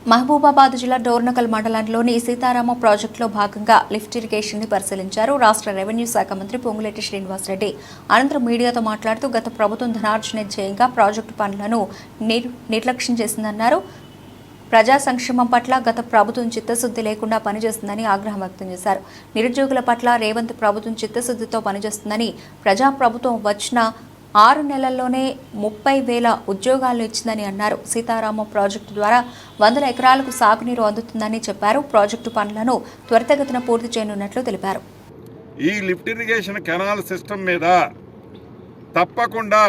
మహబూబాబాద్ జిల్లా డోర్నకల్ మండలంలోని సీతారామ ప్రాజెక్టులో భాగంగా లిఫ్ట్ ఇరిగేషన్ ని పరిశీలించారు. రాష్ట్ర రెవెన్యూ శాఖ మంత్రి పొంగులేటి శ్రీనివాసరెడ్డి అనంతరం మీడియాతో మాట్లాడుతూ గత ప్రభుత్వం ధనార్జన ధ్యేయంగా ప్రాజెక్టు పనులను నిర్లక్ష్యం చేసిందన్నారు. ప్రజా సంక్షేమం పట్ల గత ప్రభుత్వం చిత్తశుద్ధి లేకుండా పనిచేస్తుందని ఆగ్రహం వ్యక్తం చేశారు. నిరుద్యోగుల పట్ల రేవంత్ ప్రభుత్వం చిత్తశుద్ధితో పనిచేస్తుందని, ప్రజా ప్రభుత్వం వచ్చిన 6 నెలల్లోనే 30,000 ఉద్యోగాలను ఇచ్చిందని అన్నారు. సీతారామ ప్రాజెక్టు ద్వారా 100 ఎకరాలకు సాగునీరు అందుతుందని చెప్పారు. ప్రాజెక్టు పనులను త్వరితగతిన పూర్తి చేయనున్నట్లు తెలిపారు. ఈ లిఫ్ట్ ఇరిగేషన్ కెనాల్ సిస్టమ్ మీద తప్పకుండా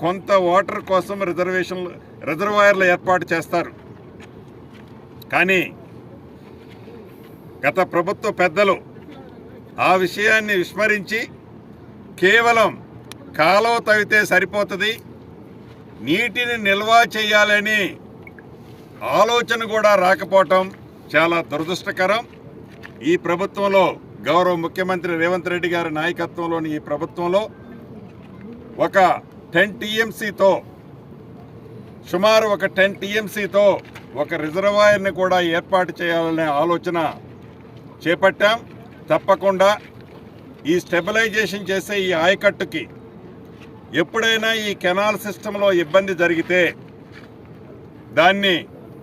కొంత వాటర్ కోసం రిజర్వాయర్లు ఏర్పాటు చేస్తారు. కానీ గత ప్రభుత్వ పెద్దలు ఆ విషయాన్ని విస్మరించి కేవలం కాలువ తవ్వితే సరిపోతుంది, నీటిని నిల్వ చేయాలని ఆలోచన కూడా రాకపోవటం చాలా దురదృష్టకరం. ఈ ప్రభుత్వంలో గౌరవ ముఖ్యమంత్రి రేవంత్ రెడ్డి గారి నాయకత్వంలోని ఈ ప్రభుత్వంలో ఒక 10 టీఎంసీతో సుమారు ఒక 10 టీఎంసీతో ఒక రిజర్వాయర్ని కూడా ఏర్పాటు చేయాలనే ఆలోచన చేపట్టాం. తప్పకుండా ఈ స్టెబిలైజేషన్ చేసే ఈ ఆయకట్టుకి ఎప్పుడైనా ఈ కెనాల్ సిస్టంలో ఇబ్బంది జరిగితే దాన్ని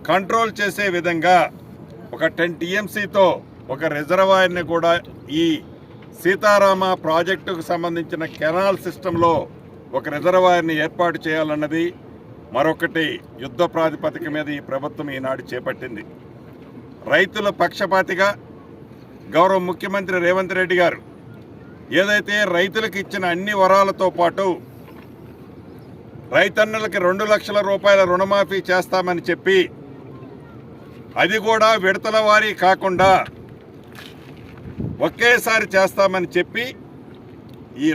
కంట్రోల్ చేసే విధంగా ఒక 10 టీఎంసీతో ఒక రిజర్వాయర్ని కూడా ఈ సీతారామ ప్రాజెక్టుకు సంబంధించిన కెనాల్ సిస్టంలో ఒక రిజర్వాయర్ని ఏర్పాటు చేయాలన్నది మరొకటి యుద్ధ ప్రాతిపదిక మీద ఈ ప్రభుత్వం ఈనాడు చేపట్టింది. రైతుల పక్షపాతిగా గౌరవ ముఖ్యమంత్రి రేవంత్ రెడ్డి గారు ఏదైతే రైతులకు ఇచ్చిన అన్ని వరాలతో పాటు రైతన్నలకి 2 లక్షల రూపాయల రుణమాఫీ చేస్తామని చెప్పి, అది కూడా విడతల వారీ కాకుండా ఒకేసారి చేస్తామని చెప్పి